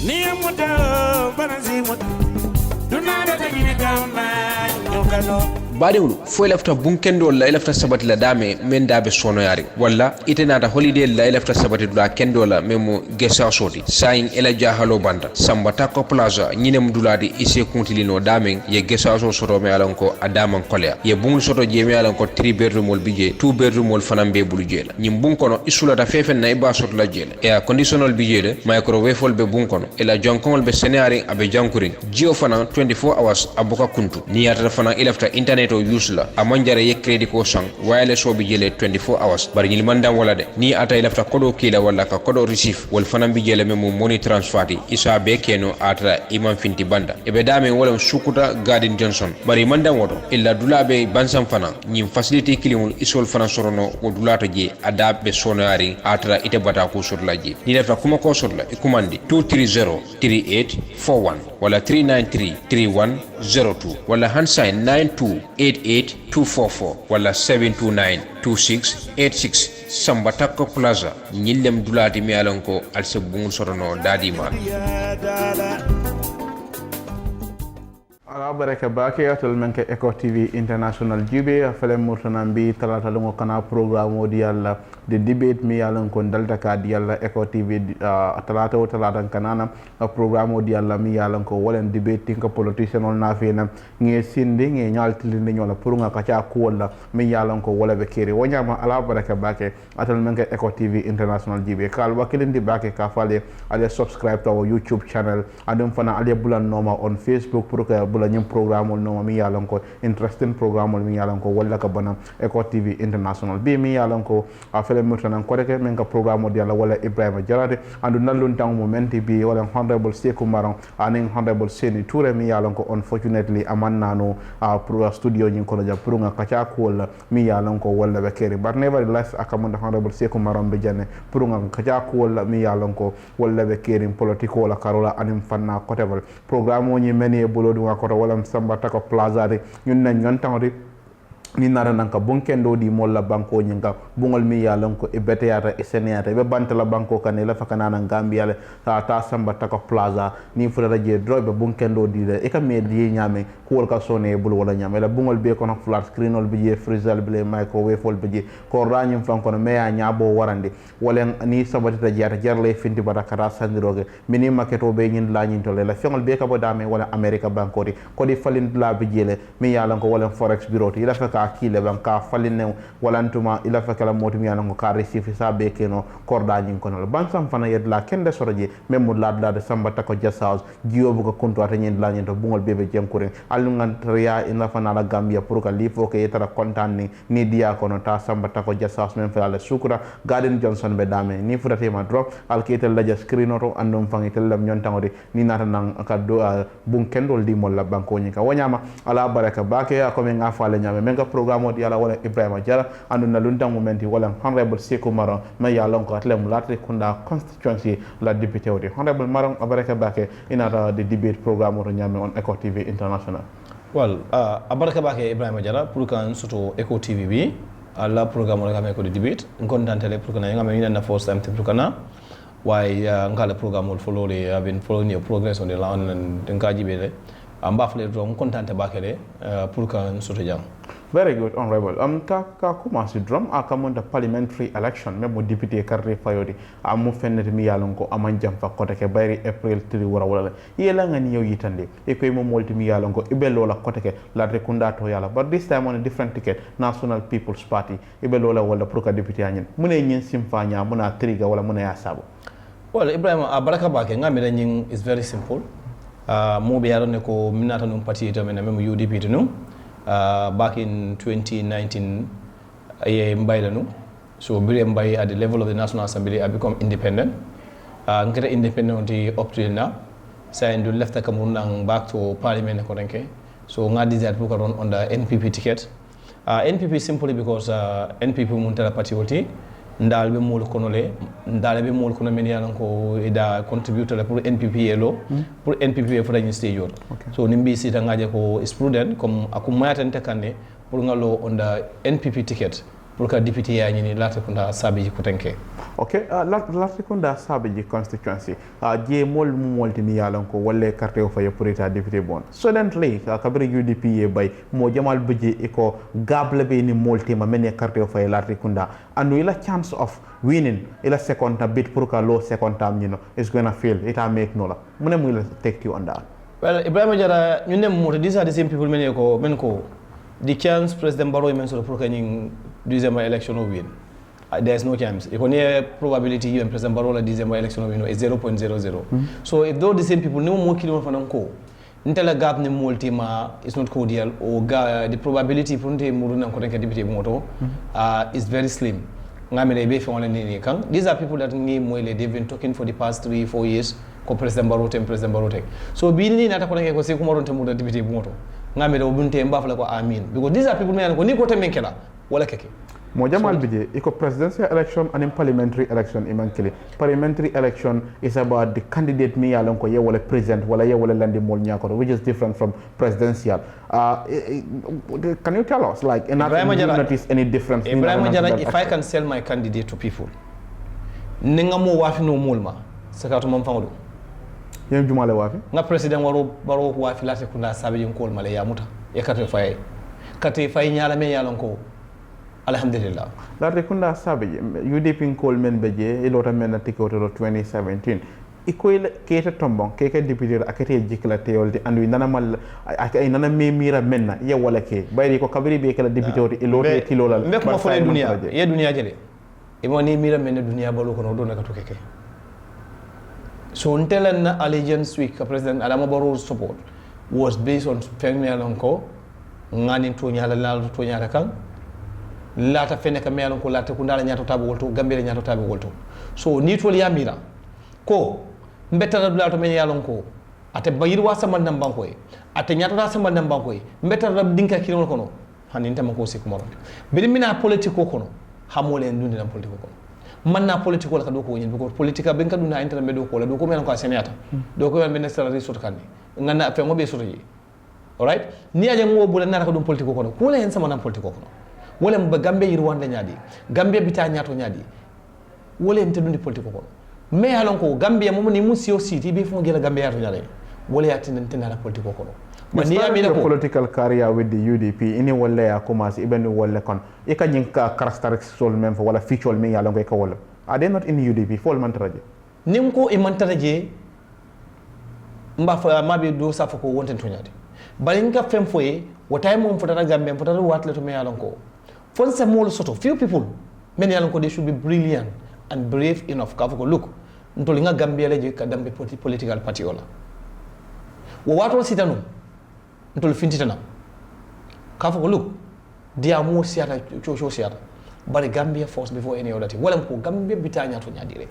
Niyamuta banazimut dunada tagine gauna yokano badiwlu fo lafta bunkendo la lafta sabati la dame men dabe sono yari walla itenata holiday la lafta sabati dula kendo la memo gesa soti sain ela jahalo banda sambata ko plaza nyinem duladi ise kuntilino dame ye gesa so soto me alanko adama kolea ye bungul soto je me alanko 3 bedroom mol bije 2 bedroom mol fanambe bulu jela nyim bunkono isula da fefen na iba soto la jela e a conditional bije de microwave fol be bunkono ela jonkol be senari abe jankurin jio fana 24 hours abuka kuntu ni yata fana ilafta internet to use la amanjare ye credit ko sang wireless so bi jele 24 hours bari ni mandam wala de ni ata ilafta kodo kila wala ka kodo receive wal fanam bi jele memo money transfer isa be keno ata imam finti banda e be dame wala sukuta garden johnson bari mandam wodo illa dulabe bansam fana ni facility kilimul isol fana sorono o dulato je adabe sonari ata ite bata ko surla je ni lafta kuma ko surla e kumandi 230 3841 wala 393 3102 wala handsign 9288244 wala 7292686 Sambatako Plaza nyillem dulati mi alanko alse bungul sorono dadima ala baraka bake atal menke Eco TV International jibe fele murtanambi talata lungo kana programme di yalla de debate mi yalla ko dalta ka di yalla Eco TV talata o talata kanana programme di yalla mi yalla ko wolen debate tinka politician on na fena nge sinde nge nyaltilinde nyola pour nga kacha ko wala mi yalla ko wala be kere wonyama ala baraka bake atal menke Eco TV International jibe kal wakilindi bake ka fale ale subscribe to our YouTube channel adum fana ale bulan noma on Facebook pour que bulan ñim programme no mi yalan ko interesting programme mi yalan ko wala ka bana Eco TV International bi mi yalan ko a fele mutanan ko rek men ka programme di yalla wala Ebrima Jarra andu nalun tang momenti bi wala honorable Saikou Marong aning honorable Seni Touré mi yalan ko unfortunately amanna no pro studio ñin ko ja pour nga kacha ko wala mi yalan ko wala be keri but nevertheless akamunda honorable Saikou Marong be janne pour nga kacha ko wala mi yalan ko wala be keri politique wala karola anim fanna ko tebal programme ñi meni bolodu ko wala sambata ko plaza de ñun nañ ñon tawri ni nara nanka bonkendo di molla banko nyinga bungol mi yalan ko e beteyata e seneyata be bantala banko kan la fakana na gambia le ta sambata ko plaza ni fudata je drobe bonkendo di de e kam me di nyame ko wol ka sone bul wala nyame la bungol be kono flat screen ol bi je freezer bi microwave ol bi je ko ranyum fanko no me ya nyabo warande wala ni sabatita jata jarle finti bata kata sandiroge mini maketo be nyin la nyin to le la fengol be ka bo dame wala america banko di ko di falin la bi jele mi yalan ko wala forex bureau ila faka kile ban ka falinne walantuma ila fakala motum yana ko ka receive sa be keno korda nyin kono ban sam fana yed la kende soroje memmu ladla de sambata ko just house jiyo bu ko konto ata nyin la nyin to bungol bebe jenkuren alungan triya ina fana la gambia pour ka li fo ke yetara kontan ni dia kono ta sambata ko just house mem fala sukura garden johnson be dame ni furate ma drop al ketel la just screen auto andum fangi telam nyon tangode ni nata nan ka do bun kendol di molla banko nyika wanyama ala baraka bake ko men nga fale nyame men programme di yalla wala Ebrima Jarra andu na luntang momenti wala honorable Saikou Marong ma yalla ko atlem latre kunda constituency la député odi honorable Marong abaraka bake inata the debate programme ro nyame on Eco TV International well abaraka bake Ebrima Jarra pour kan soto Eco TV bi alla programme ro ngame ko the debate ngontantele pour kana ngame ina na first time pour kana why ngala programme ol follow le have been following your progress on the land and ngaji be ambafle do ngontante bakele pour kan soto jang. Very good, honorable. Ka commencé drum a kamon parliamentary election même député carré fayodi amu fennet mi yalon ko aman jam fa kota ke bayri april 3 wala yela ngani yow yitande e koy mo molti mi yalon ko ibelo la kota ke la rekunda to yala but this time on a different ticket National People's Party ibelo la wala pour ka député anyen mune nyin simfanya muna triga wala muna ya sabo. Well Ebrima baraka bake ngamira nyin is very simple. Mo be yaron ko minata num party to men même UDP to num back in 2019 I mbaylanu so bire mbay at the level of the National Assembly I become independent ngata independent up to now so I left the Cameroon and back to parliament ko renke so nga desire pour run on the NPP ticket NPP simply because NPP muntala party woti ndal be mol kono le ndal be mol kono men yalan ko ida contributor pour NPP elo pour NPP for any stage so nimbi sita ngaje ko is prudent comme akum mayatante kande pour ngalo on the NPP ticket pour que député ya ñini Latrikunda Sabiji Kutenke. Okay, Latrikunda Sabiji constituency. Je mol molti mi yalanko wala carte o fay pour état député bon. Suddenly kabri UDP ye bay mo jamal beje iko gable be ni molti ma mene carte o fay Latrikunda. And we a chance of winning ila second bit pour ka low second time is going to fail. It make no la. Mune will take you on that. Well, Ebrima Jarra, you know, these are the same people menko. The chance President Barrow mentioned for the December election will win. There's no chance. If only probability you and President Barrow the December election will win is 0.00. So if those the same people no more killing for them ko, until a gap ni multima is not cordial or the probability for the Muruna Korenka deputy moto is very slim. These are people that they've been talking for the past 3-4 years. President Barrow and President Barrow. So being not a Korenka deputy moto. Because these are people who are Mojamal bije iko presidential election and parliamentary election imankili. Parliamentary election is about the candidate me alon ko ye wala president wala ye wala landi mol nyako, which is different from presidential. Can you tell us like in notice any difference? Ebrima Jarra, if I can sell my candidate to people, ninga mo wafi no molma sakatu mamfango. Yem jumale wafi? Nga president waro wafi Latrikunda Sabiji Nkol male ya muta. Ya kate fay nyala me yalon ko. Alhamdulillah. Latrikunda Sabiji UDP Nkol men beje ilota men na tikoto 2017. Iko ile kete tombon keke deputy akete jikla teoldi andu nana mal nana me mira menna ya wala ke bayri ko kabiri be kala deputy ilota tilola mek ma fone dunia ye dunia jele e mo ni mira menna dunia balu ko no do naka to keke. So until an allegiance week President Adama Barrow's support was based on Femi Alonko ngani to nyala la to nyala kan lata fene ka melon ko lata kundala nyato tabu wolto gambere nyato tabu wolto so ni to ya mira ko mbetara dula to men yalon ko ate bayir wa sama nam banko e ate nyato ta sama nam banko e mbetara dinka kilon kono hanin tam ko se ko mo be mina politiko kono hamole ndundi nam politiko kono manna politiko la ka do ko nyin ko politika ben ka duna internet do ko la do ko men ko senata do ko men minister resort kan ngana fe ngobe soto yi alright ni aje ngo bula na ka dum politiko kono ko la en sama nam politiko kono wala mba gambe yirwande nyaadi gambe bita nyaato nyaadi wala en tedundi politiko kono me halon ko gambia mo ni musio city be fu ngela gambe yaato nyaade wala yatin tan na politiko kono man ni amina ko political career with the UDP ini wala ya commence ibn wala kon e ka nyin ka characteristics sol même wala feature me yalon ko e ka wala are they not in UDP fol man taraje nim ko e man taraje mba fa mabe do safa ko wonten to nyaade balin ka fem foye wotay mom fotata gambe fotata watle to me yalon ko for some more sort of few people many yalon ko they should be brilliant and brave enough ka ko look ntolinga gambia leje ka dambe political party ola wo wato sitanu ntol fintitana ka ko look dia mo siata cho siata but Gambia first before any other thing wala ko Gambia bitanya to nyadire.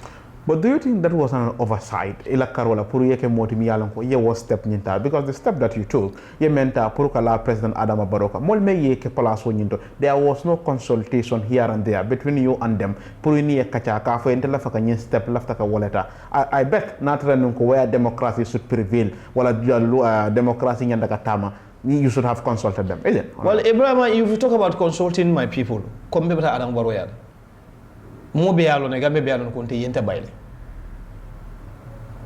But do you think that was an oversight? Ila karola puru yeke moti mi yalon ko ye was step nyinta because the step that you took ye menta puru kala President Adama Barrow mol me yeke palaso nyinto there was no consultation here and there between you and them puru ni kacha ka fo entela faka nyin step lafta ka waleta I bet natra nun ko where democracy should prevail wala democracy nyanda ka tama you should have consulted them, isn't it? Well, Ebrima, if you talk about consulting my people, come be Adama Barrow yad. Mo be alone, Gambe be alone, konti yenta baile.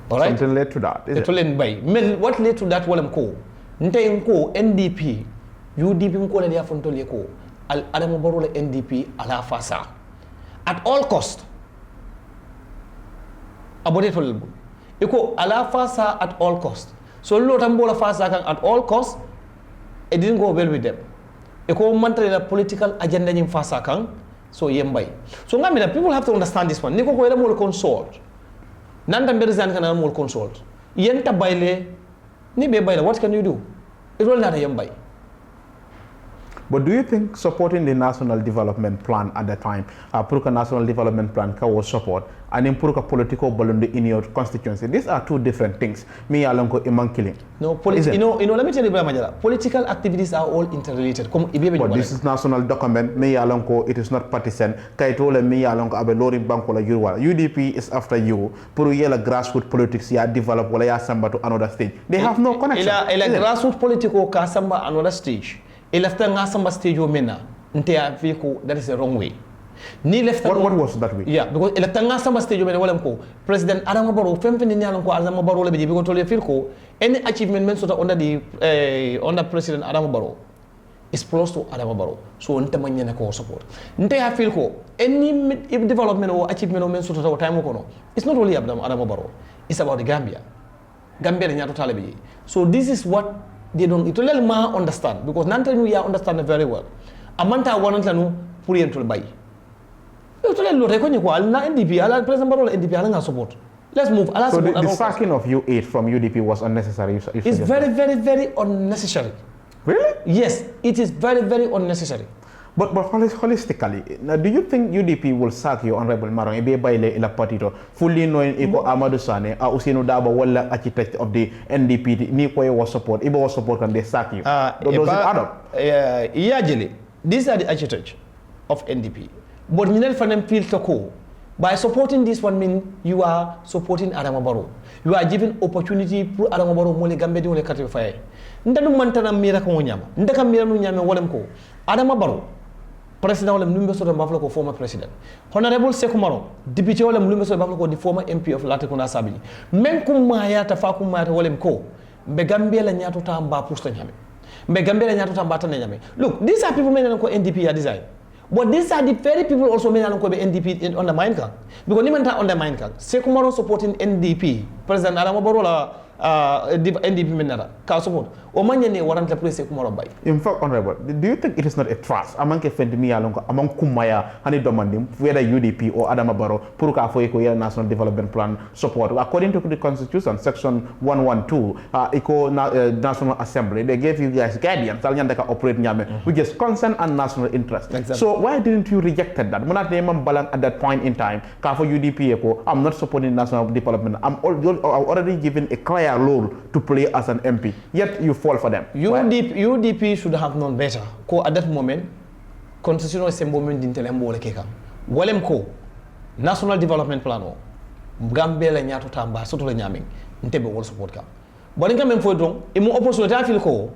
All right. Something led to that. Is it? What led to that? Walam ko. Nte inko NDP, UDP inko le dia fonto le ko. Al Adama Barrow le NDP ala fasa. At all cost. Abode to lebu. Iko ala fasa at all cost. So lo tambola fasa kan at all cost. It didn't go well with them. Eko mantale la political agenda nyim fasa kan so yembay. So ngamira people have to understand this one. Niko ko ela mo consult. Nanda mberzan kana mo consult. Yenta baile ni be baile what can you do? It will not yembay. But do you think supporting the national development plan at the time, Puruka national development plan was support, and in Puruka political balloon in your constituency, these are two different things. Me alonko iman killing. No, you know, let me tell you, Majala, political activities are all interrelated. But this is national document. Me alonko, it is not partisan. Kaitole me alonko abe lori bankola yurwa. UDP is after you. Puru yela grassroots politics ya develop wala ya samba to another stage. They have no connection. Ila grassroots political ka samba another stage. Elafta nga samba stage o mena that is the wrong way. What was that way? Yeah, because electanga sama stage men wala ko President Adama Barrow femfe ni nyalon ko Adama Barrow le be because to le feel ko any achievement men sort under the under President Adama Barrow is close to Adama Barrow. So nte manyana ko support. Nte I feel ko any development or achievement men sort of time ko no. It's not only Adama Barrow. It's about the Gambia. Gambia ni nyato talebi. So this is what they don't it will ma understand because nante nu ya understand very well. Amanta wananta nu pour yentul bay. NDP, President Barrow, NDP, support. Let's move. So the sacking of U8 from UDP was unnecessary? It's very, very, very unnecessary. Really? Yes, it is very, very unnecessary. But holistically, now, do you think UDP will sack you, Honorable Marong, ebe baile ila partito, fully knowing Iko Amadou Sane, Usino Daba, wala architect of the NDP, ni kwa was support, Ibo was support, and they sack you? Does it add up? These are the architects of NDP. But you never feel to go. By supporting this one mean you are supporting Adama Barrow. You are giving opportunity for Adama Barrow mole gambe di mole katify. Ndanu mantana mira ko nyama. Ndaka mira nu nyama wolem ko. Adama Barrow president wolem numbe so bafla ko former president. Honorable Saikou Marong deputy wolem numbe so bafla ko the former MP of Latrikunda Sabili. Men kum maya ta fa kum maya wolem ko. Be gambe la nyato ta mba pusta nyame. Be gambe la nyato ta mba tan nyame. Look, these are people men ko NDP are design. But these are the very people also made NDP on the mind card. Because even on the mind card, Saikou Marong supporting NDP, President Adama Barrow NDP menara ka support o manyane waranta pour Saikou Marong bay. In fact, Honorable, do you think it is not a trust among Fendimi Alonko, among Kumaya, Hani Domandim, whether UDP or Adama Barrow, pour ka for Eco National Development Plan support? According to the Constitution, Section 112, Eco National Assembly, they gave you guys guidance, operate Nyame, which is concern and national interest. Exactly. So why didn't you reject that? Munat Neman Balan at that point in time, ka for UDP Eco, I'm not supporting national development. I'm already given a clear role to play as an MP. Yet you fall for them. UDP should have known better. Ko at that moment, constitutional assembly didn't tell them what keka. Walem ko national development plan o Gambia la nyato tamba soto la nyaming ntebe wol support ka. But inga men fo don e mo opposition ta fil ko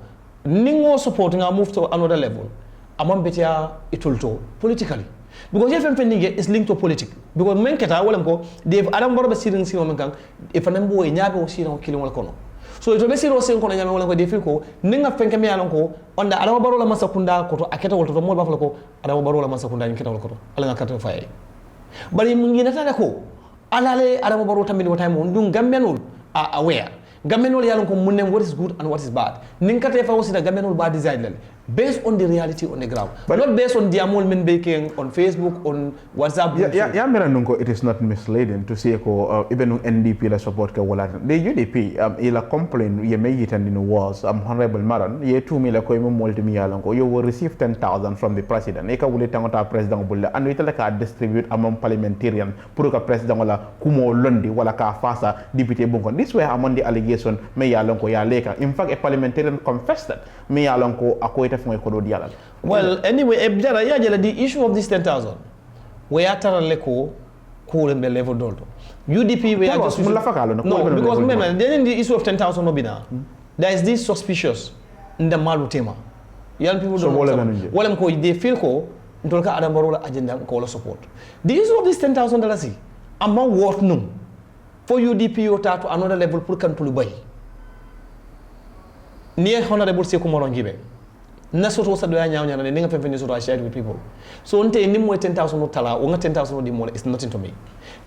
ningo support nga move to another level. Amam betia itulto politically. Because if anything is linked to politics. Because men keta walem ko they Adam Barrow sirin sino men kan if an mbo e nyaabe o sino kilin wal kono. So to be siro sen kono nyame wala ko de fil ko ninga fenke me yalon ko onda Adama Barrow la masakunda ko to aketa wol to mo bafala ko Adama Barrow la masakunda ni keta wol ko to ala nga kata faye bari mu ngi nata ko alale Adama Barrow tambi no time on dum gambenul aware gambenul yalon ko munem what is good and what is bad ninka te fa aussi da gambenul ba design lel based on the reality on the ground, but not based on diamond men baking on Facebook, on WhatsApp. Yeah, it is not misleading to say even NDP la support ka wala. The UDP ila complain ye may it and in was Honorable Maran ye 2 million ko mo multi ko you will receive 10,000 from the president. Eka wule tangota president bulla and we ka distribute among parliamentarian pour ka president wala kumo londi wala ka fasa deputy bonko. This way among the allegation me yalon ko ya leka. In fact a parliamentarian confessed that me yalon ko well, anyway, the issue of this 10,000, we are telling Leko, cool and level dollar. UDP, we are just no, because remember, then the issue of 10,000 Nobina, there is this suspicious in the Malu tema. Young people don't know. They feel ko, Dolka Adama Barrow agenda call support. The issue of this $10,000 among what no for UDP or to another level, put can to buy. Near Honorable Saikou Marong given. Nasoto sa doya nyaaw nyana ninga fefeni so I shared with people. So nte ni mo 10,000 no tala o nga 10,000 di mo is nothing to me.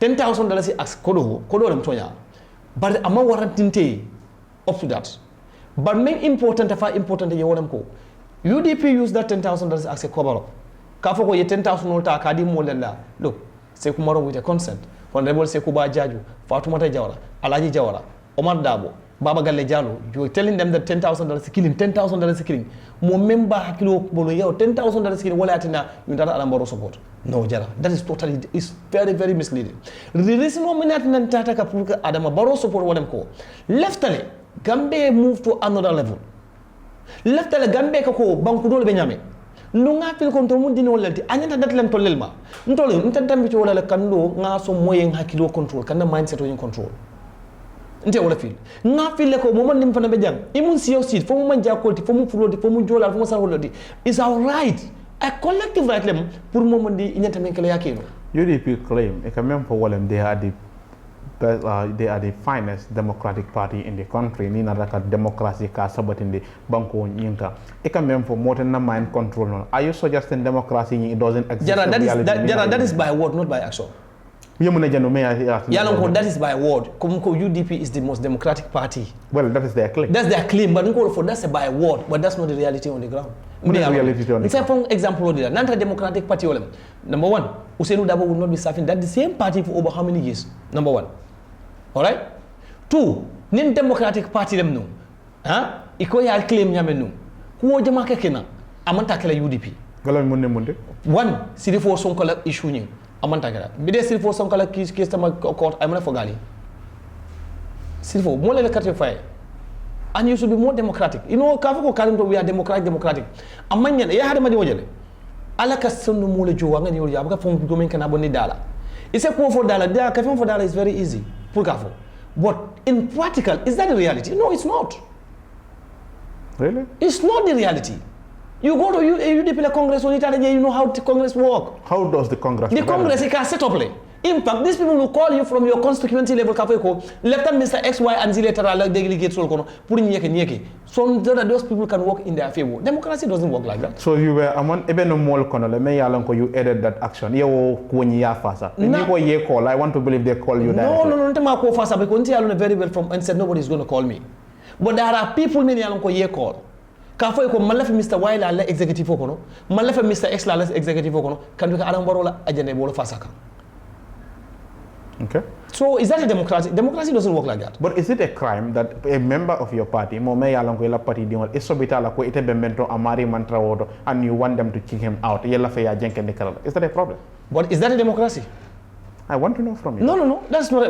$10,000 is ask kodo rem tonya. But ama warantinte up to that. But main important ye wonam ko. UDP use that $10,000 as a cover up. Ka fo ko ye 10,000 no ta ka di mo lenda. Look, Saikou Marong with a consent. Honorable Saikou Ba Jaju, Fatoumata Jawara, Alaji Jawara, Omar Dabo, Baba Galle Jallo, you were telling them that $10,000 killing, $10,000 killing. Mo member hakilo bolo yao $10,000 killing wala atina yundara Adama Barrow support. No, Jarra, that is totally is very very misleading. The reason why we not tata kapuka Adama Barrow support what them call. Leftale, Gambia move to another level. Leftale Gambia kako bankudo benyame. Nunga fil kontrol mun dino lalti anyanta dat len tolelma. Ntole ntantambi to wala kando nga so moyen hakilo control kana mindset in control. Nte wala fil nga fil ko mo man nim fana be jang imun siyo sit fo mo man jakolti fo mo fulodi fo mo jolal fo mo sarolodi is all right a collective right lem pour moment di inyanta men kala yakeno. UDP claim it can for Wallen they are the finest democratic party in the country. Ni naraka democracy ka sabatin the banko nyinka. It can for more than mind control. No. Are you suggesting democracy it doesn't exist? Jarra, that is by word, not by action. That is by word. UDP is the most democratic party. Well, that is their claim. That's their claim, but that's by word, but that's not the reality on the ground. For example, the anti-democratic party, number one, Usainu Dabo would not be serving that the same party for over how many years? Number one. All right? Two, nin democratic party them no. Huh? Iko ya claim nyame no. Kuo jama kekena amanta kala UDP. Galan munde. One, city for some color issue nying. Amanta kala. Bide city for some color case tama court amana for gali. City for more le certify. And you should be more democratic. You know, Kafako Kalimto, we are democratic. Amanya, ya had a madi Alaka sunu mule juwanga ni yabuka from gomen kana boni dala. It's a for dollar. There, kafin for dollar is very easy. But in practical, is that the reality? No, it's not. Really? It's not the reality. You go to UDP Congress, you know how the Congress work. How does the Congress work? The Congress is a set up. In fact, these people will call you from your constituency level, Lieutenant Mr. X, Y, and Z lateral delegates, so that those people can work in their favor. Democracy doesn't work like that. So you were among even no more you added that action. I want to believe they call you that. No, because I very well from and said nobody's going to call me. But there are people many call. Kafo ko malafi Mr. Y la executive okono, malafi Mr. X la executive okono, kan do ka adam barola ajane bolo fasaka. Okay. So is that a democracy? Democracy doesn't work like that. But is it a crime that a member of your party, party and you want them to kick him out? Is that a problem? But is that a democracy? I want to know from you. No. That's not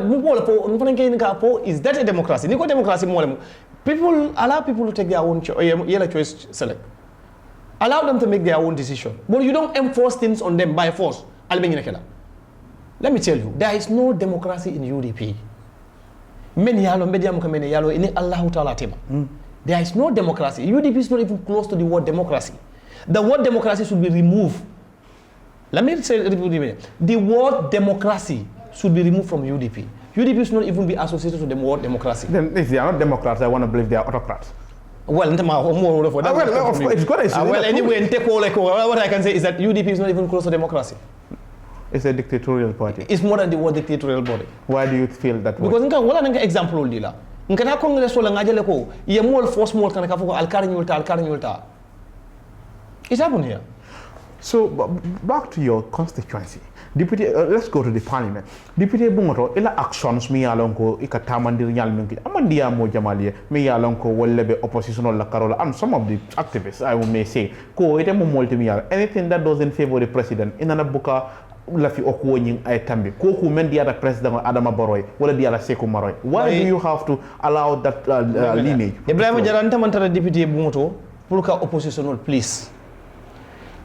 is that a democracy? People allow people to take their own choice select. Allow them to make their own decision. But you don't enforce things on them by force. Let me tell you, there is no democracy in UDP. There is no democracy. UDP is not even close to the word democracy. The word democracy should be removed. Let me say the word democracy should be removed from UDP. UDP should not even be associated with the word democracy. Then if they are not Democrats, I want to believe they are autocrats. Well, it's got anyway, what I can say is that UDP is not even close to democracy. It's a dictatorial party. It's more than the word dictatorial body. Why do you feel that way? Because nka example dila. Nka na Congress wala ngajele ko ye more force more kana kafuko alkari nyulta. It happened here. So back to your constituency. Deputy, let's go to the parliament. Deputy Bungoto, ila actions mi yalonko ikatamandir nyalmenki. Amandia mo jamalie mi yalonko wallebe oppositional la carola and some of the activists I may say ko ite mo multi anything that doesn't favor the president inana buka lafi okuonying ay tambi ko ku men diara president Adama Barrow wala diara Saikou Maroy. Why do you have to allow that lineage? Ebrima Jarra mantara deputy Bungoto pour ka oppositional please.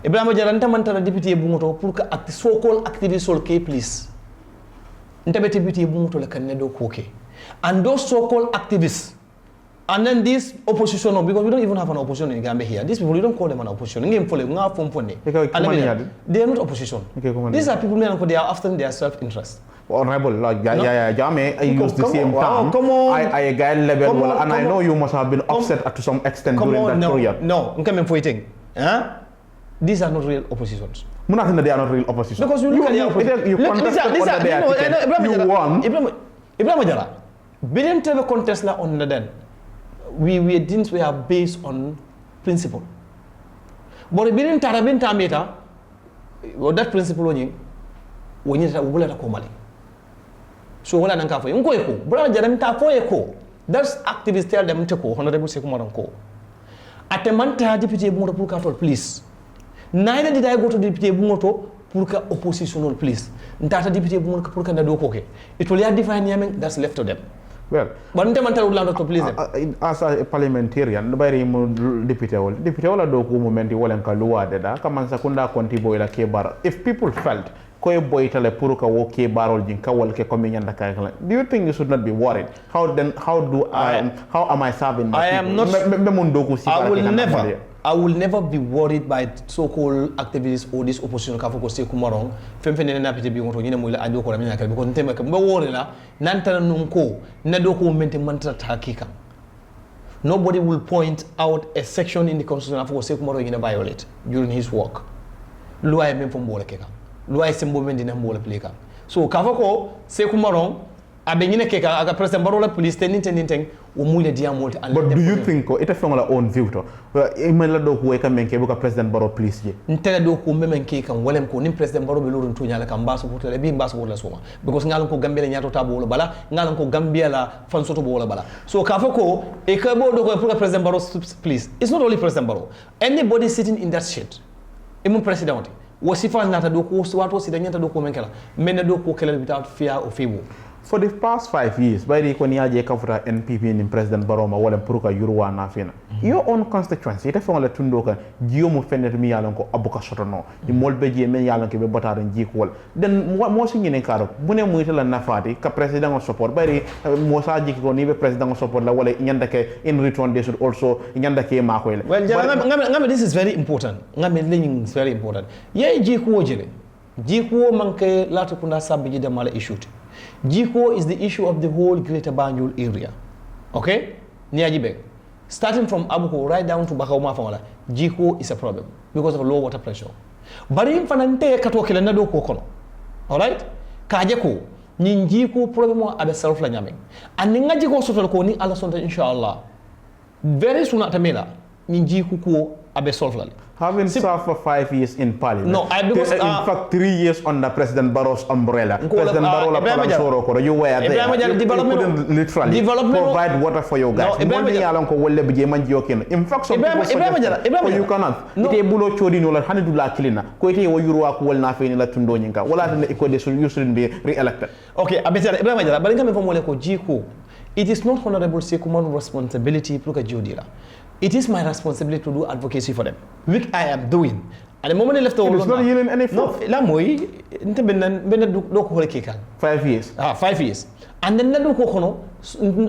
Ebrima Jarra mantara deputy Bungoto pour ka so-called activists sol ke please. Ntabe deputy Bungoto le kanedo koke. And those so-called activists and then this opposition, because we don't even have an opposition in Gambia here. These people, you don't call them an opposition. They are not opposition. These are people who are after their self-interest. Honorable, like Jame, I use the same term. Come on. I guide level, and I know you must have been upset to some extent during that period. No, I'm coming for eating. These are not real oppositions. They are not real opposition. Because you won. Ebrima Jarra, we didn't have a contest on the den. We are based on principle. But we didn't have that principle when you have a so what I'm going to brother that's activists tell them to go, Honorable Saikou Marong. At the Manta Deputy Bungoto, please. Neither did I go to Deputy Bungoto Purka oppositional, please. Data Deputy Bungoto Purka Nadokoke. It will have defined Yemen that's left to them. Well, but as a parliamentarian, nobody deputy wala do ko momenti wala ka luwa de da kama sakunda konti boy la ke bar. If people felt ko boy tale pour ka wo ke barol jin ka wal ke ko nyanda ka kala. Do you think you should not be worried? How am I serving my I am not I I will never be worried by so-called activists or this opposition ka foko Saikou Marong femfene na pete bi ngoto nyine moy la ado ko ramina kala because nteme ka worry la nantana nunko na do ko mente mantata hakika. Nobody will point out a section in the constitution for Saikou Marong in a violate during his work. Loi même fo mbola keka. Loi sembo men dina mbola pleka. So kafako Saikou Marong abe nyine keka aga president barola police tending o mule dia multi. But do you think ko ita fengola own view to imela do ko ka menke buka president baro police je ntela do ko memen ke kan walem ko nim president baro be lorun to nyala kan baso portale bi baso portale soma because ngalon ko gambia nyato tabo wala bala ngalon ko gambia la fan soto wala bala so kafako e ka bo do ko pour president baro please it's not only president baro anybody sitting in that shit emu president wasifa nata do ko wato sida nyata do ko menkela men do ko kelal without fear or favor. For the past 5 years, by the Koniaje Kafuta NPP in President Baroma, Walla Puruka Yuruwa Nafina. Your own constituency, it from the Tundoka, Giomu Fender Mialanko, Abuka Sotono, the Molbeji and Yalanki Batar and Jikwal. Then what more singing in Karo, Bune Muitala Nafati, president of support, by the Mosaji Konibe president of support, La Walla Yandake, in return, they should also Yandake Makwele. Well, this is very important. Ngame is very important. Ye Jikwo Jile. Jikwo Manke Latukunda Sabiji de Mala issued. Jiko is the issue of the whole Greater Banjul area. Okay? Niajibe. Starting from Abuko right down to Bakauma Fangala, Jiko is a problem because of low water pressure. Bari fanante katokele na do kokono. Alright? Kajeko ni Jiko problem abe self la nyame. And nga Jiko sotol ko ni ala sonta inshallah. Very soon atamela ni Jiko ko abe solve la. Having served for 5 years in parliament. No, because in fact 3 years under President Barrow's umbrella. President Barrow you were there. You couldn't literally provide water for your guys. In fact, some people suggest you cannot. Ite bulo chodi no la hanidu la kilina. Ko ite wo yurwa ko wala fe ni la tundo nyinka. Wala ne iko de you shouldn't be re-elected. Okay, abetara Ebrima jara bari ngame fomole ko jiko. It is not honorable Saikou Marong responsibility pluka jodira. It is my responsibility to do advocacy for them, which I am doing. At the moment I left over, it's not yielding any fruit. No, la moy, inte ben do ko kekan. 5 years. 5 years. And then nadu ko kono,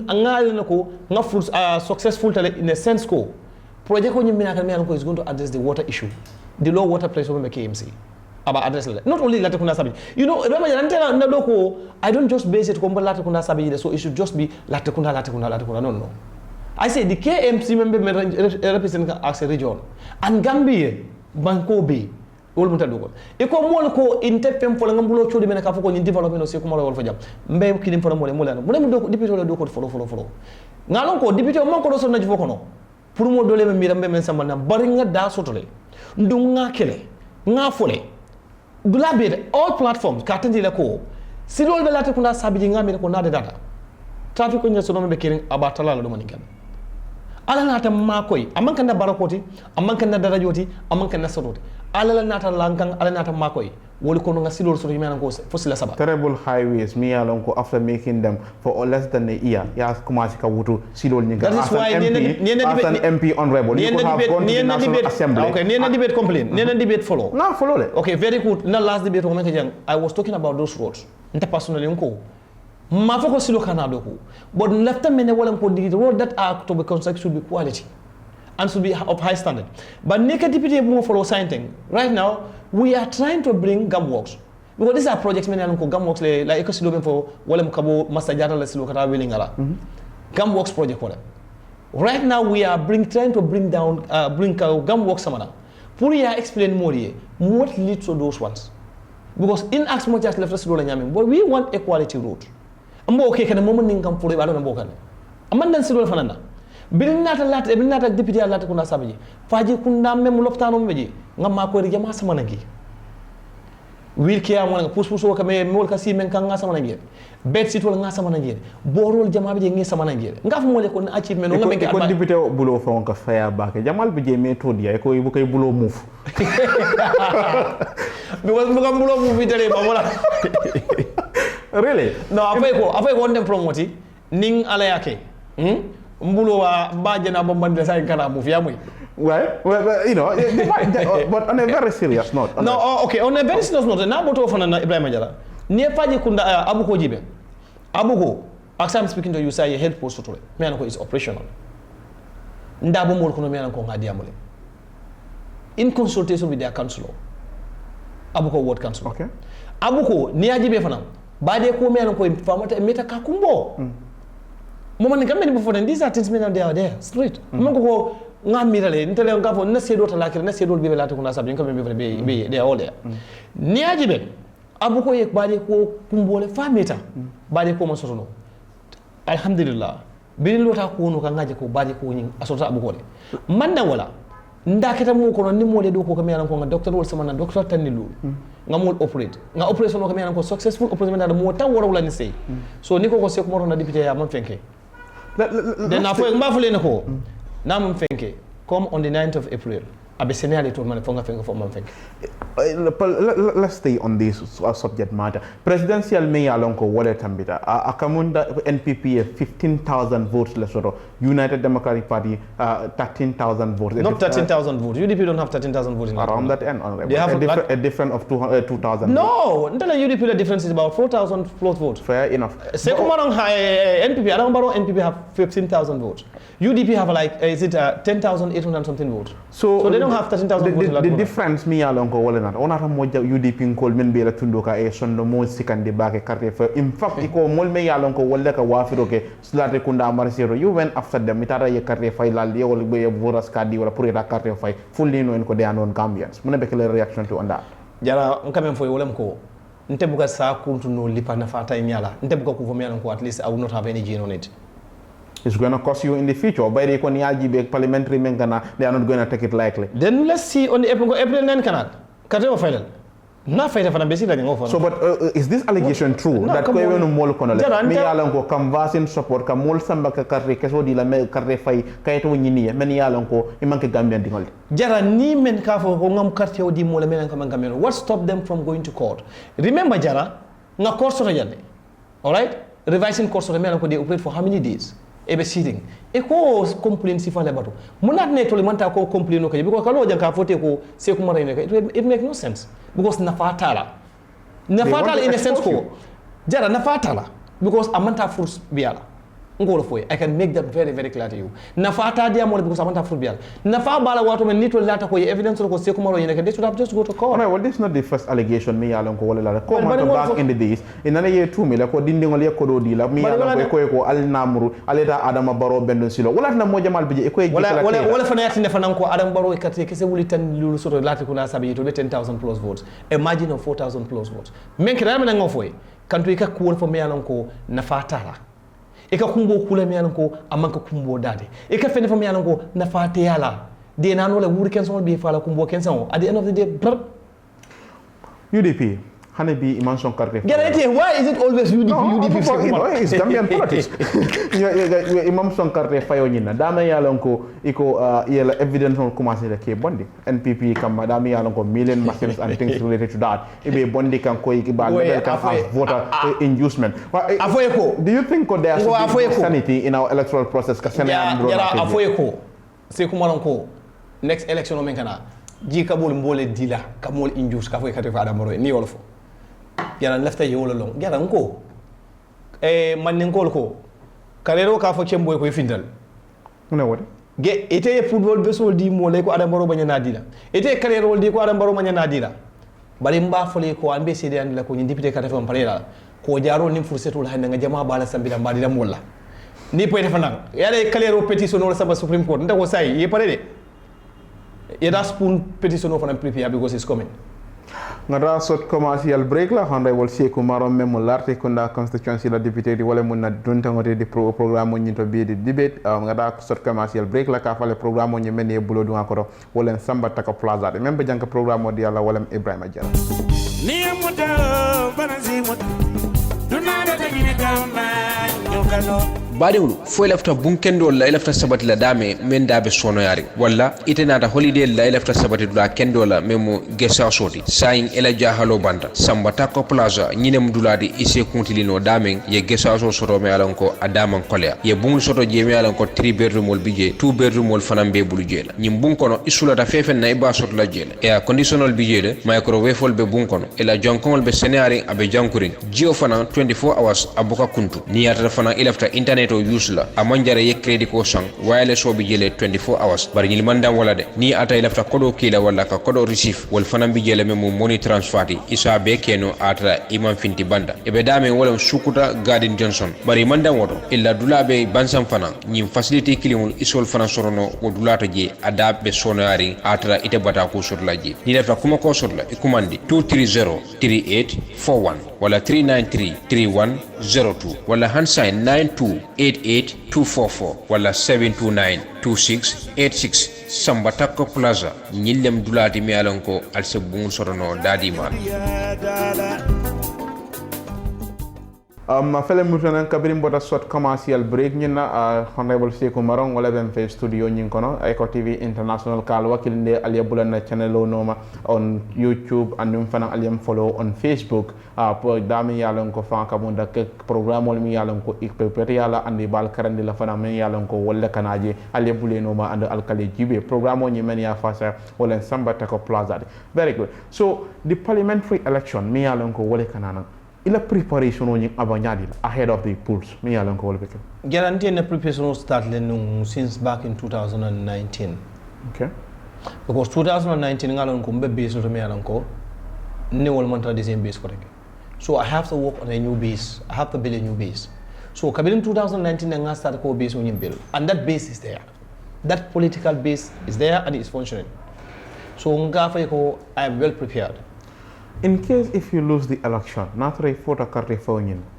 angal nako nga fruits successful in a sense ko. Project ko nyimina kan ko is going to address the water issue, the low water pressure in the KMC. About address not only Latakunda Sabi. You know, I don't just base it on Latakunda Sabi, so it should just be Latakunda. No. I say the KMC member represent as a region. And Gambia, Banko Bay, all Mutadogo. Eko Molko in Tepem for Lambulo Chudi Menacafo in development of Sekumara for Jam. Mbem killing for a Mola. When deputy do follow. Nalonko, deputy of Monko also Najivokono. Purumo Dole Mirambe Samana, Baringa da Sotole. Dunga Kele. Ngafole. Dulabir, all platforms, Katandi Lako. Sidol Belatakunda Sabinga Mirkona data. Traffic on your Sonome killing about Talala Dominican. Alanata Makoi, Amankanda Barakoti, Amankanda Darajoti, Amankanda Soroti. Alanata Lankan, Alanata Makoi. Wolkonga Sidol Suriman goes for Silasaba. Terrible highways, me alone after making them for less than a year. Yes, Kumachika Wutu, Sidol Nika. That is why as an MP honorable. You could have gone to the National Assembly. Okay, Nena debate complain. Nena debate follow. No, follow it. Okay, very good. Now last debate I was talking about those roads. Interpersonal unko. Mafoko silo kanadoko. But left them in the road that are to be constructed should be quality and should be of high standard. But naked deputy move for something. Right now, we are trying to bring gumworks. Because these are projects many are gumworks like ecosystem for Walem Kabo, Master Jarra, Silokata, Willingara. Gumworks project for them. Right now, we are trying to bring gumworks samana. Puria explain more what leads to those ones. Because in as much as left us rolling, but we want a quality road. Ambo okay can a moment income for the Bokan. Amandan Silo Fanana. Bill not a lat, a not a deputy Latakuna Sabi. Faji Kunda Memuloptano Meji, Namako Yama Samanagi. Will care one push Okame, Molkasi Menkanga Samanagi. Bed sit will Nasamanagi. Borol Jamabi Samanagi. Gafmolekon achievement, no make a deputy Bulo from Kafaya back. Jamal Bijay made to the Echo Bulo move. Because Mugambulo move. Really? No, I want them promote Ning Alayake. Mbulo wa Bajana Bombanda Sai Kana move Yamui. Well, you know, but on a very serious note. No, okay, on a very serious note, now go to Ebrima Jarra. Near Faji Kunda Abuko Jibe. Abuko, as I'm speaking to you, say a health post to Mianako is operational. Ndabo Molkono Mianako Hadiamole. in consultation with their councillor abuko ward councillor okay abuko niaji be fana bade ko melen ko famata meta ka kumbo moma ni kambe ni before these are things men they are there straight mango ko ngamirale ntele ngafo na sedo talakira na sedo be lata kuna sabi kambe be they are all there niaji be abuko yek bade ko kumbole fameta bade ko masotono alhamdulillah bin lota ko no kan ngaje ko bade ko nyin asota abuko de manda wala ndaketa mu ko ni mole do ko kamera ko doctor wol sama na doctor tannilu ngamul operate nga operation ko kamera ko successful operation na mo tan woro wala ni sey so ni ko se ko mo na député ya man fenke den na fo ngba fo le ko na man fenke come on the 9th of April abe senale to man fo nga fenke fo man fenke let's stay on this subject matter. Presidential mayor Lonko Wale Tambita, Akamunda NPP 15,000 votes lesoro. United Democratic Party 13,000 votes. Not 13,000 votes. UDP don't have 13,000 votes in around that end. They have a difference of 2,000. No, until UDP the difference is about 4,000 plus votes. Fair enough. Saikou Marong NPP, Marong NPP have 15,000 votes. UDP have like 10,800 something votes. So they don't have 13,000 votes. The difference me Lonko Wale not onata moja UDP ngol men be la tundoka e sondo mo sikande bake carte fa in fact iko mol me yalon ko wolle ka wafiro ke slate kunda marsero you went after them itara ye carte fa la le wol be voras kadi wala pour ita carte fa fulli no en ko de anon Gambians muna be kele reaction to on that jara ngam fo wolem ko nte buka sa kuntu no lipa na fata nyala nte buka ko vomi ko at least I will not have any gene on it. It's going to cost you in the future. By the way, parliamentary men they are not going to take it lightly. Then let's see on the April 9 canal. Kateo final. Na fight for basically ngofo. So but is this allegation true that ko even mol kono le me yalon ko canvassing support ka mol samba ka karre keso di la me karre fay kayto nyini men yalon ko e manke Gambian dingol. Jara ni men ka fo ko ngam carte o di mol men ka Gambian. What stopped them from going to court? Remember Jara nga court so yande. All right? Revising court so men ko they operate for how many days? Ebe sitting e ko complain si fale bato munat ne to le manta ko complain ko because kalo janka fote ko Saikou Marong it make no sense because na fatala in a sense ko jara na fatala because amanta force biala ngolo foy I can make that very very clear to you na fata dia mo because amanta force biala na fa bala wato men nito lata ko evidence ko Saikou Marong they should have just go to court. No, well, this is not the first allegation me yalon ko wala la ko man back in the days in an year 2 mila ko dindingol ko di la mi yalon ko al namru aleta Adama Barrow bendo silo wala na mo jamal bi ko wala fana yatinde fana ko Adama Barrow kate kese wuli tan lulu soto lati ko na sabi to be 10,000 plus votes imagine of 4,000 plus votes men kida men ngofoy kantu ka ko fo me yalon ko na fatala eka kumbo kula mi ko amanka kumbo dade eka fene fam yalan ko na fate yala de nan wala wuri ken son bi fala kumbo ken son at the end of the day UDP hane bi Imam Son carte guarantee why is it always UDP it's Gambian politics Imam Son carte fayo nyina dama yalan ko iko yela evidence on commencer la ke bondi NPP kam dama yalan ko million machines and things related to that ibe bondi kan ko iba level kan as voter inducement do you think there is sanity in our electoral process ka Sénégal afoye ko Saikou Marong ko next election o men kana ji kabul mbole dila kamol induce ka foye kate fa Adama Barrow ni wolfo yara lefta yewolo long yara nko man ngol ko karero ka fo chemboy ko findal ne wodi ge ete football besol di mo lay ko Adama Barrow banya nadila ete karero di ko Adama Barrow banya nadila bari mba fole ko ambe cede andila ko ni député kata fam parela ko jaro nim fursetul hande nga jama bala sambila mbadi dam wala ni poy defana yare karero petition wala saba Supreme Court ndako say ye pare de yada spoon petition of an prepare because it's coming. Ngara sot commercial break la honorable Saikou Marong memo larte kunda constituency la député di wala munna duntangote di programme ni to bi di debate ngara sot commercial break la ka fale programme ni meni bulo du akoro wala samba taka plaza de membe janka programme di ala wala Ebrima Jarra ni amuta banazimut dunada tagine gamba nyokano badiwlu fo lafta bunkendo la lafta sabati la dame men dabe sono yari walla itenata holiday la lafta sabati la kendo la memo gesa soti sayin ela jahalo banda samba tako plaza nyinem duladi ise kuntilino dame ye gesa so soto me alanko adama kolea ye bungul soto je me alanko 3 bedroom mol bije 2 bedroom mol fanam be bulu jela nyim bunkono isula ta fefen na iba soto la jela e conditional bije microwave be bunkono ela jonkol be senari abe jankurin jio fana 24 hours abuka kuntu ni yata fana ilafta internet internet o use la amanjara ye credit ko sang wireless o bi jele 24 hours bari ñil mandam wala de ni ata ilafta kodo kila wala ka kodo receive wal fanam bi jele memo money transfer ti isa be keno ata imam finti banda e be dame wala sukuta garden johnson bari mandam woto illa dulabe bansam fana ñim facility kilimul isol fana sorono o dulata je ada be sonari ata ite bata ko sotla je ni lafta kuma ko sotla e kumandi 230 3841 wala 393 3102 wala handsign 9288244 wala 7292686 Samba Takko Plaza ñillem dulati mi alon ko alse bungul sorono dadi man fele mutanan kabirim bota sort commercial break ñina honorable Saikou Marong wala ben fe studio ñing kono Eco TV International kal wakil nde aliya bulan channel o noma on YouTube and num fana aliyam follow on Facebook pour dami yalon ko fanka mo dak programme wol mi yalon ko ikpepete yala andi bal karandi la fana men yalon ko wala kanaje aliya buleno ma and alkali jibe programme o ñi men ya fasa wala Samba Takko Plaza very good. So the parliamentary election mi yalon ko wala kanana ila preparation o ñing abanyadi ahead of the polls mi yalon ko wala beke guarantee na preparation start len since back in 2019. Okay, because 2019 ngalon ko mbe base to mi yalon ko ne wol monta the same base ko rek. So I have to work on a new base. I have to build a new base. So in 2019 I start ko base on build and that base is there. That political base is there and it's functioning. So ngafa ko I am well prepared. In case if you lose the election, not a photo card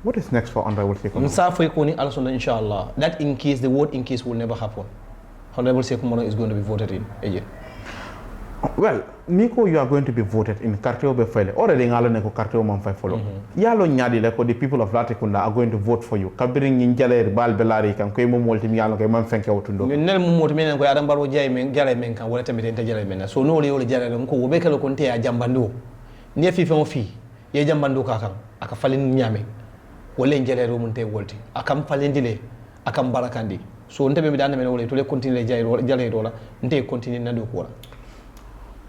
what is next for Honorable Saikou? Inshallah. That in case, the word in case will never happen. Honorable Saikou is going to be voted in again. Well, Nico, you are going to be voted in Carteo Befele. Already, Ngaloneko Carteo Manfai follow. Yalo Nyadi, like the people of Latikunda are going to vote for you. Kabiring Ninjale, Bal Belari, and Kwemo Multimiano, Manfanka Otundo. Nelmutmen, Adam Baro Jamen, Jaramen, and whatever Jaramen. So no Leo Jaran, Kubeka Conte, Jambando. Near FIFA fee, ye jambando kakang, aka falin nyame, wale njere rumunte wolti, akam falin dile, akam barakandi. So nte bebe dana mena to le continue jale rola, nte continue na do kola.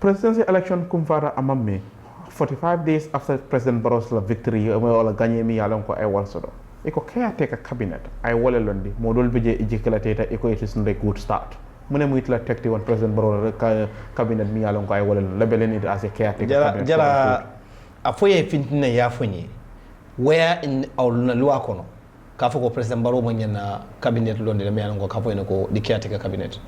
Presidency election kumfara amamme 45 days after President Barrow's victory, wala gagné mi yalon ko ay wal sodo. Iko caretaker cabinet ay wala londi modol bije ejikala teta iko it is not a good start. Mune mu itla tekti on President Barrow cabinet mi yalon ko ay wala labelen it as a caretaker cabinet. Jara afoye fintina ya fonyi where in awluna luwa kono ka foko President Barrow mo nyana cabinet londi mi yalon ko ka foye ko the caretaker cabinet.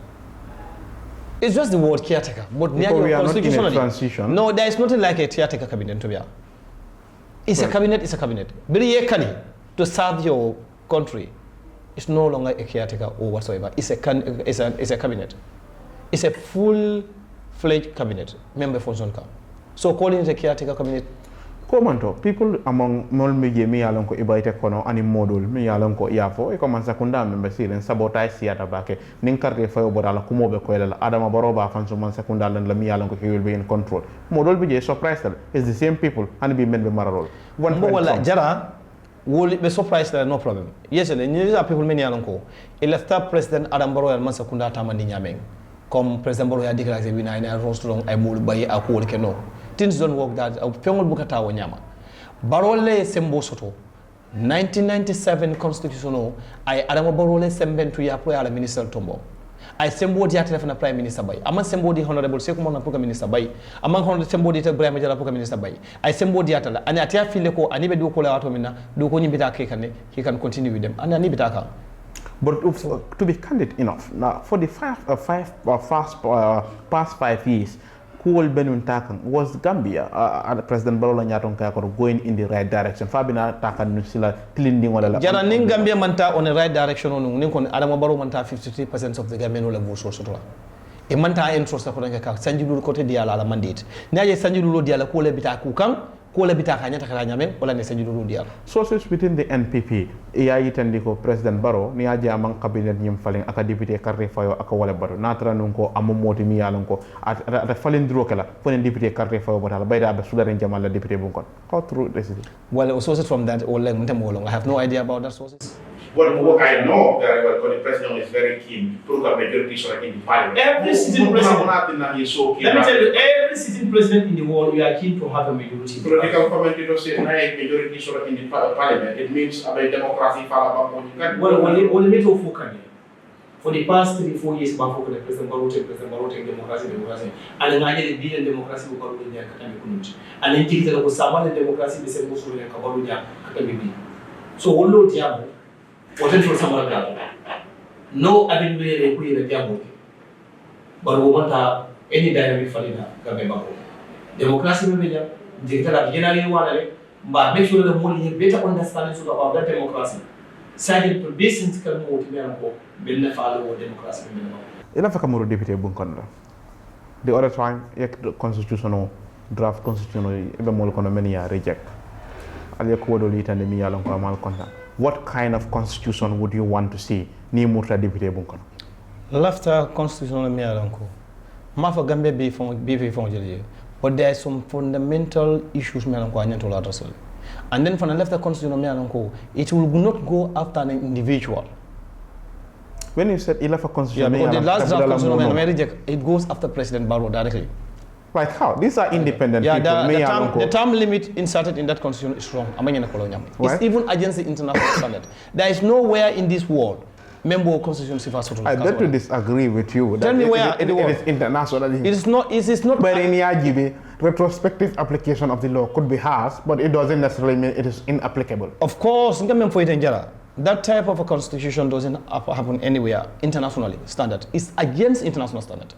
It's just the word caretaker, but we are not in a transition. No, there is nothing like a caretaker cabinet to be. It's a cabinet, it's a cabinet. Very kali to serve your country. It's no longer a caretaker or whatsoever. It's a cabinet. It's a full-fledged cabinet. Member function. So calling it a caretaker cabinet. Komanto, people among Molmige mi alonko ibaite kono ani modul mi alonko yafo e commence kunda member silen sabotage siata bake nin carte fayo bodala kumobe ko ela adama baroba fanso man sekunda lan la mi alonko he will be in control modul bi je surprise is the same people and be men be mararol one wala jara will be surprised no problem yes and these are people many alonko elasta president adam baro man sekunda tamani nyameng comme president baro ya déclarer wina ina rostron ay mul baye akol keno things don't work that pengol bukata wo nyama barole sembo soto 1997 constitutional ay adama barole sembentu ya pro ala minister tombo ay sembo di atele na prime minister bay ama sembo di honorable Saikou Mona pour minister bay ama honorable sembo di Ebrima Jarra pour minister bay ay sembo di atala ani atia file ko ani be do ko la wato minna do ko nyibita ke kan he can continue with them ani ani bitaka. But to be candid enough, now for the past 5 years, Kuol Benun Takan was Gambia, President Barrow Nyaton Kakor going in the right direction. Fabina Takan Nusila Tilinding wala. Jana ning Gambia manta on the right direction on Ninkon Adama Barrow manta 53% of the Gambian will have voted sotola. E manta interest ko nga ka Sanjilu Kote Diala mandate. Naje Sanjilu Diala ko le bita ku kan ko le bita ka nyata kala nyame wala ne Sanjilu Diala. Sources within the NPP, iya yitandiko President Barrow ni aje amang cabinet nyim falling aka député Carter Fayo aka wala Barrow natra nunko amomoti mi yalonko ata falling dro kala fonen député Carter Fayo botala bayda be sudaren jamal la député bunkon. How true this is? Well, sources from that or I have no idea about that sources. What I know very well, because the president is very keen to get majority so in the parliament. Every sitting president. Let me tell you, every sitting president in the world, we are keen to have a majority. Political commentator says majority so in the parliament. It means about democracy. Well, let me talk for the past 3-4 years, President Barote, democracy. And I get a democracy who can be and then think that was someone democracy, the same Muslim and Kabaluja. So, although Diabo, potential someone no avenue to put in a Diabo, but we want any dynamic for the democracy, generally one, but make sure the more you better understanding about that democracy. Second, to decent can move to be follow democracy. Ila faka muru deputy bunkon la. The other time, the constitutional draft constitutional ibe mol kono many ya reject. Ali ko do lita mi yalon ko amal konta. What kind of constitution would you want to see ni murta deputy bunkon? Lafta constitutional mi yalon ko. Ma fa Gambia be fon jeli. But there are some fundamental issues me yalon ko anyanto la address. And then from the left constitutional it will not go after an individual. When you said ilafa constitution, yeah, the last draft constitution it goes after President Barrow directly. Like how? These are independent people. The term limit inserted in that constitution is wrong. It's even against the international standard. There is nowhere in this world member constitution. I bet to disagree with you. Tell me where it is international. It is not. It is not. But in Yajibe, retrospective application of the law could be harsh, but it doesn't necessarily mean it is inapplicable. Of course, that type of a constitution doesn't happen anywhere internationally. Standard. It's against international standard.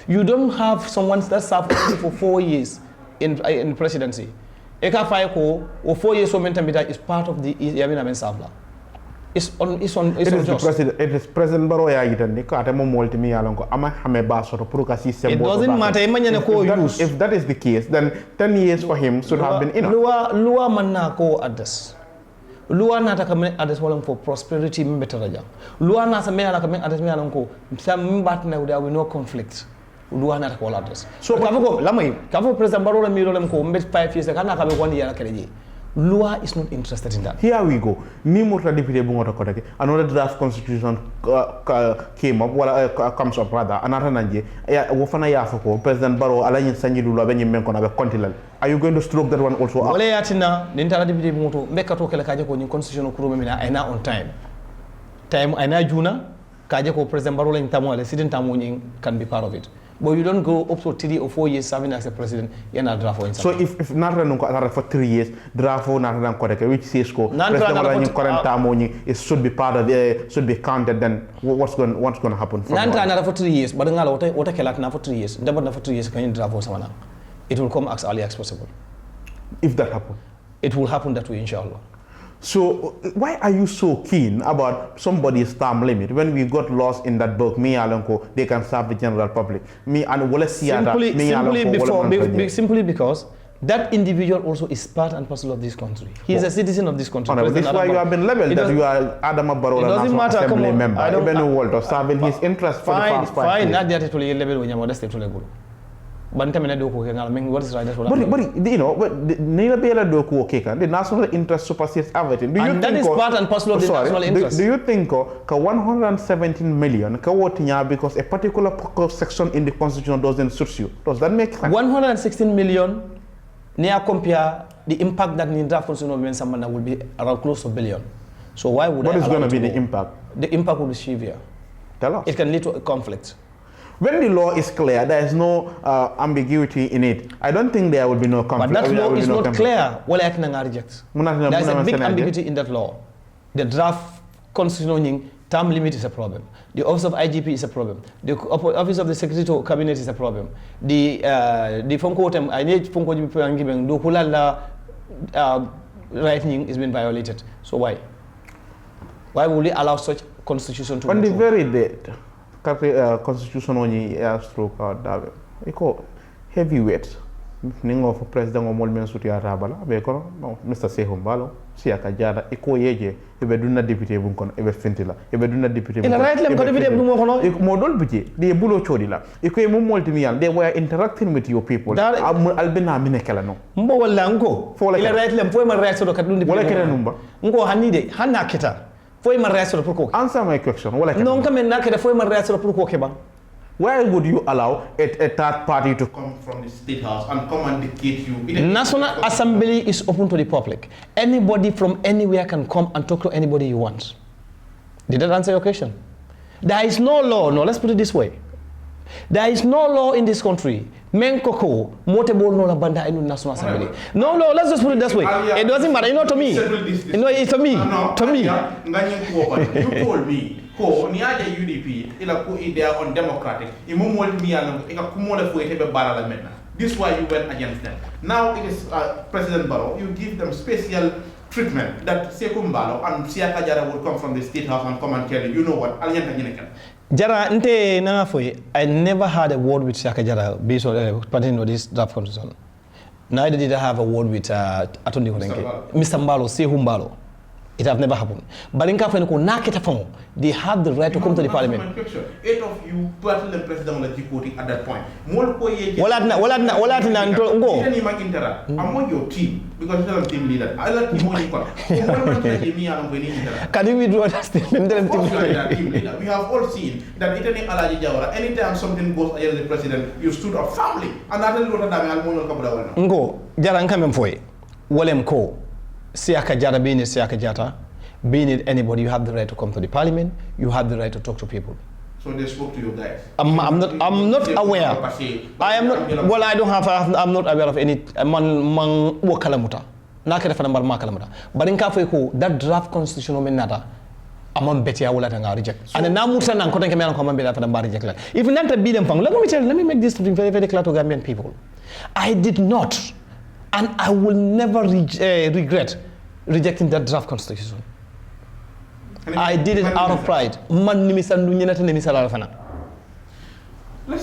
You don't have someone that served for 4 years in presidency. Eka Saikou or 4 years is part of the Yamina Sabla. It is President Barrow It doesn't matter. If that is the case, then 10 years for him should have been enough. Lua manako address. Lua nata kame address for prosperity mbetaraja. Lua nata mena kame address me alonko. Some batna there will no conflict. Lua nata call address. So Kavo President Barrow miro lemko mbet 5 years kana kame 1 year kereji. Lua is not interested in that. Here we go. Another draft constitution came up, comes up rather. Another Nanje, President Barrow, Alain Sanjidula, Benjamin Menkona, are you going to stroke that one also? Oleatina, the entire deputy moto, Mekato Kalakajo, constitutional Kurumina, and now on time. Time, and I Juna, Kajako, President Barrow in Tamu, the sitting Tamuning can be part of it. But you don't go up to 3 or 4 years serving as a president, you're not draft for So if not for 3 years, draft for not which says it should be part of the should be counted, then what's going to happen? Not for 3 years, but what I can for 3 years, double for 3 years, can you draft for someone? It will come as early as possible. If that happens, it will happen that way, inshallah. So why are you so keen about somebody's term limit when we got lost in that book? Me alonko, they can serve the general public. Me and simply because that individual also is part and parcel of this country. He is a citizen of this country. This is why you have been labeled that you are Adama Barola National Assembly member. Even Walter serving his interest for the past 5 years. Fine, not that to level when you are modest to level. But what is right? But you know, the national interest supersedes everything. Do you and think that is part and parcel of the national interest. Do you think 117 million because a particular section in the constitution doesn't suit you? Does that make sense? 116 million near compare the impact that in draft constitution will be around close to $1 billion. So why would what is going to be the impact? The impact will be severe. Tell us. It can lead to a conflict. When the law is clear, there is no ambiguity in it. I don't think there will be no conflict. But that law is not clear. Well, I can reject. There is a big ambiguity in that law. The draft constitution term limit is a problem. The office of IGP is a problem. The office of the Secretary to Cabinet is a problem. The Fonko I need Fonko given do hulala writing is being violated. So why? Why would we allow such constitution to? On the very day. Constitution only stroke out that heavyweight ningo for president of Molmen Sutia Rabala, Beko, Mr. Saikou, Siaka Jarra, Eko Yeje, if do not deputy Bunkon, ever Fintilla, if do not deputy. In a right limb, Modol Biji, the Bulo Chodilla, Eko Multimian, they were interacting with your people. Albina Minekalano. Mbo Lango, for like a right limb, for my rights of the Kadun, Molekere number. Ngo Hanide, Hanaketa. Foi ma reaction pour ko. Answer my question. Non quand même nakeda foi ma reaction pour ko ke bang. Why would you allow a third party to come from the State House and come and dictate you? National Assembly is open to the public. Anybody from anywhere can come and talk to anybody you want. Did that answer your question? There is no law. No, let's put it this way. There is no law in this country. Men koko, motable no la banda in National Assembly. No, let's just put it this way. It doesn't matter. You know, to me. You know, it's to me. To me. You told me. Ko ni aja UDP ila ko idea on democratic imumol miyano ika kumola fu etebe barala menna. This is why you went against them. Now it is President Barrow, you give them special treatment that Saikou and Siaka Jarra will come from the State House and come and tell you know what, Jarra, nte nanga foi, I never had a word with Siaka Jarra based on pertaining to this draft constitution. Neither did I have a word with Attorney Mr. Mbalo, Saikou Mbalo. It have never happened. But in Kafan, they have the right to come to the parliament. 8 of you, the president at that point. Among your team, because you're a team leader. I like Can you withdraw that statement? We have all seen that anytime something goes against the president, you stood up firmly. And that's what I'm Ngo, Jarra coming for it. Walem ko. Siaka Jarra, being it Siaka Jarra, being it anybody, you have the right to come to the parliament, you have the right to talk to people. So they spoke to you guys? I'm not aware. I am not, well, I'm not aware of any, man wakalamuta. Nakeda fana marma kalamuta. But in Kafeko, that draft constitutional menata, among Betty Awala and reject. And then Namusa and Kotan Kaman Command Bella for the reject. If not a billion pound, let me make this very, very clear to Gambian people. I did not. And I will never regret rejecting that draft constitution. I did it out of pride. Let's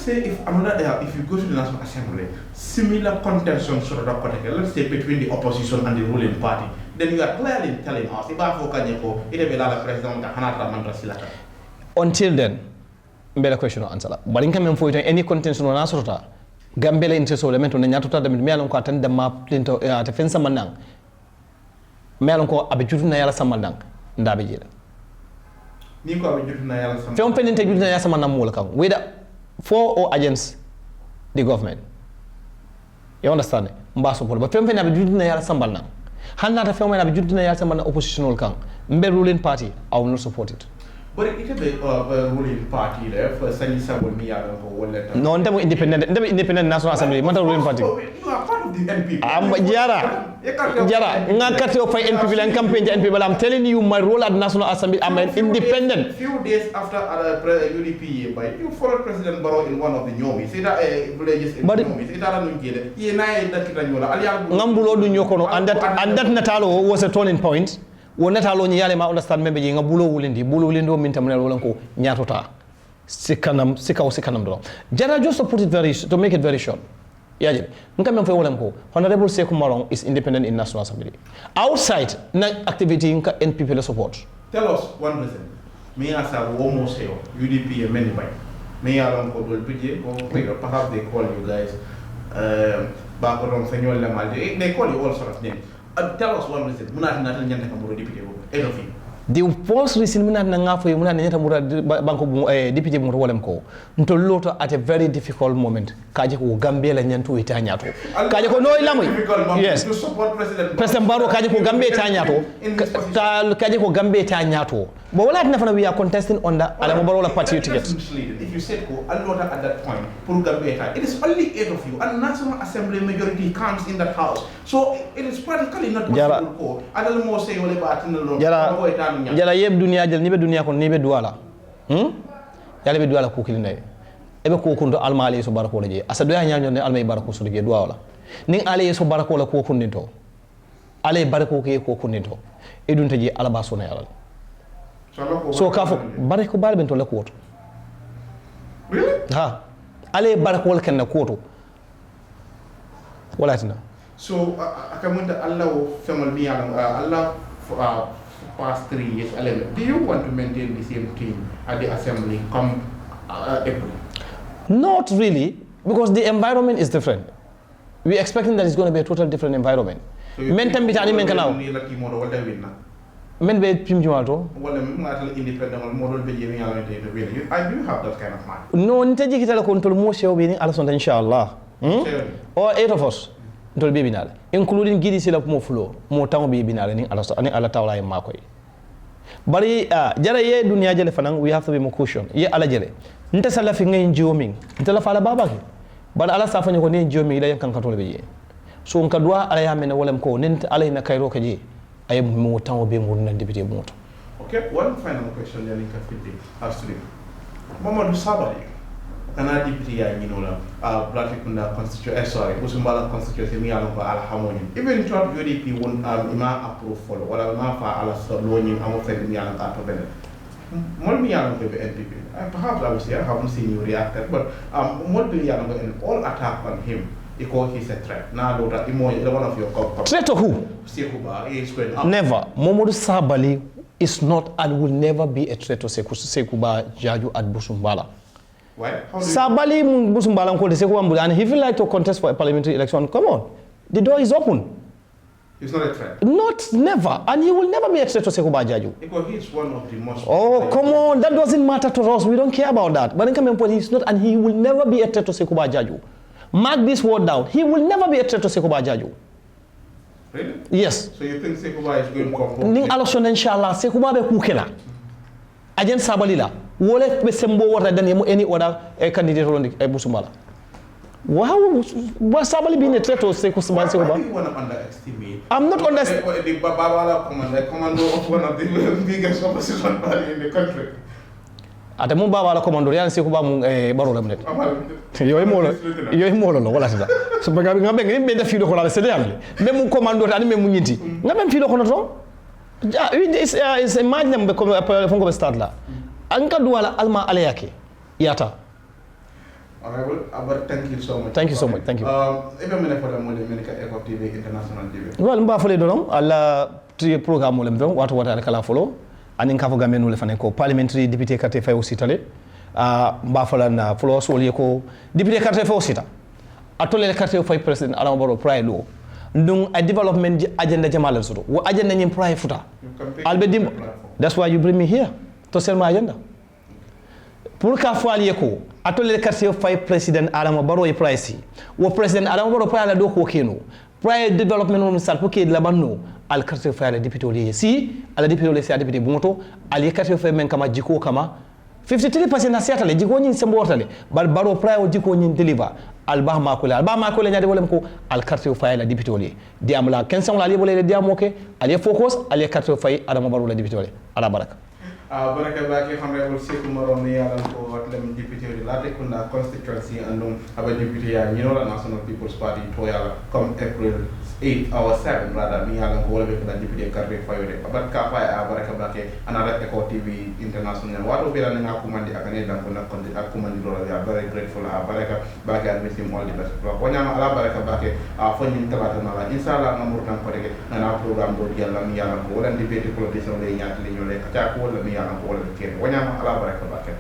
say if you go to the National Assembly, similar contention sort of let's say between the opposition and the ruling party, then you are clearly telling us until then, better question or answer. But in coming for any contention on Asrota. Gambela interest element on nyatuta de melon ko tan de map plinto te fen samandang melon ko abejutu na yala samandang ndabe jila ni ko abejutu na yala samandang fem peninte jutu na yala samandang mo kan whether for or against the government, you understand mba support but fem abejutu na yala samandang hanna ta fem abejutu na yala samandang oppositional kan mbe ruling party I will not support it. But it is a ruling party there for Sanisa will be no, independent National Assembly, not a ruling party. You are part of the NPP. Jarra, NPP and campaign NPP. I'm telling you, my role at National Assembly, I'm an independent. Few days after UDP, you followed President Barrow in one of the Nyomi. Say that villages in Nyomi. Say that and that Natalo was a turning point. Wonata lo nyale ma understand membe nga bulo wulindo min tamne lo ko nyatota sikanam do. Jarra, just to make it very short. Yaje nka mem fay wolam ko Honorable Saikou Marong is independent in National Assembly. Outside na activity nka NPP le support. Tell us one reason. Me asa almost here UDP and many by. Me along ko dol budget or perhaps they call you guys back on Senor Lamalde. They call you all sorts of names. Tell us one reason. The first reason muna nga fo muna nyata mura banko député mu wolem ko nto loto at a very difficult moment kaje ko Gambia la nyanto ita nyato kaje ko no ilamu yes to support President Barrow kaje ko Gambia ita nyato kaje ko Gambia ita nyato but wala na fana we are contesting on the Adamo Barrow party ticket. If you said ko alota at that point pour Gambia it is only 8 of you and National Assembly majority comes in that house, so it is practically not possible ko adal mo say wala ba atinalo Jarra yeb dunia jel nibe dunia kon nibe duala yalla be duala ko kilinde ebe ko kundo almali so barako je asa do ya nyaanyo ne almay barako so je duala ning ale so barako la ko kundinto ale barako ke ko kundinto edun taji alaba so na yalla so kafo barako balben to la ko to really ha ale barako ken na ko to wala tina so akamunta Allah femal mi Allah past 3 years, 11. Do you want to maintain the same team at the assembly come April? Not really, because the environment is different. We're expecting that it's going to be a totally different environment. So you men be pim jumato wala ngatal independent wala modol be yemi yalla te really I do have that kind of mind no nte jikita ko tol mo sew be ni ala son inshallah or 8 of us tol be binala including gidi sila mo fulo mo taw be binala ni ala tawla e makoy bari jara ye dunya jele fanan we have to be more caution ye ala jele nte sala fi ngay jiomi nte la fala babaki bar ala safa ko ne jiomi da yankan katole be ye so on ka doa ala ya mena wolem ko nente ala ina kayro ka je ay mo taw be mo nan député moto. Okay, one final question yani ka fiti astri Mamadou Sabali kana député ya ñinola Blatikunda constitution Busumbala constitution mi yalla ko ala hamoni even to UDP won ima approve follow wala ma fa ala so lo ñi amo fe mi yalla ka to ben mol mi yalla ko be NPP perhaps I would say I haven't seen you react but mol mi yalla ko and all attack on him because he's a threat now that one of your threat to who Saikou is going up. Never. Mamadou Sabali is not and will never be a threat to Saikou Jaju at Busumbala. Why? Sabali Busumbala called Saikou and if you like to contest for a parliamentary election, come on. The door is open. He's not a threat. Never. And he will never be a threat to Saikou Jaju. Because he's one of the most... Oh, come on. That doesn't matter to us. We don't care about that. But he's not and he will never be a threat to Saikou Jaju. Mark this word down. He will never be a threat to Saikou Jaju. Really? Yes. So you think Saikou is going to come? Ning election inshallah Saikou be kukela. Ajen Sabali la. Wole be sembo wata than any other candidate on the Busumbala. Wow, Sabali being a threat to Saikou Why do you want to underestimate? I'm not underestimating. The Babala commando of one of the biggest opposition party in the country. Ate mun baba la commando yan Saikou mun baro la net. Yoy molo lo wala sida. So baga ngabe ngin be da fi do ko la sede yamle. Même mun commando tani même mun nyinti. Ngabe fi do ko no to. Is imagine be ko fongo be start la. Anka duwala alma ale yake. Yata. Honorable, but thank you so much. Thank you so much. Thank you. Even for the Monica Eco TV International TV. Well, mba fole donon alla tri programme mo lem don watu wata kala folo. Anin kafo gamenu le fane ko parliamentary député carte fay aussi tale mba fola na folo so le ko député carte fay aussi ta atole le carte fay president ala baro pray lo ndung a development agenda jamal so wo agenda nyim pray futa albe dim that's why you bring me here to sell my agenda pour ka fo ali ko atole le carte fay president ala baro e price wo president ala baro pray la do ko keno pray development mo sal pour que la banno al carte fay la député oli si ala député oli si député bungoto al carte fay men kama jiko kama 53% na siata le jiko nyin sembo wortale baro pray o jiko nyin deliver al ba ma ko nyaade wolem ko al carte fay la député oli diam la 15 la libolé diam oké al focus al carte fay adama baro la député oli ala baraka baraka baki honorable Saikou Marong ni yalan ko watlem député de Latrikunda constituency andum aba député ya ñinola National People's Party to yala comme April 8 or 7 rather mi yalan ko wala be ko député carte fayode abat ka fay baraka baki anara Eco TV International wato be la nga kumandi akane dan ko nakon ak kumandi lo ya very grateful baraka baki and miss him all the best ko nyama ala baraka baki fo ñim tabata na la inshallah ngamur tan ko dege na programme do yalla mi yalan ko wala député politician lay ñaati li ñu lay ka ko wala mi ko wala ke wanyama ala baraka bakel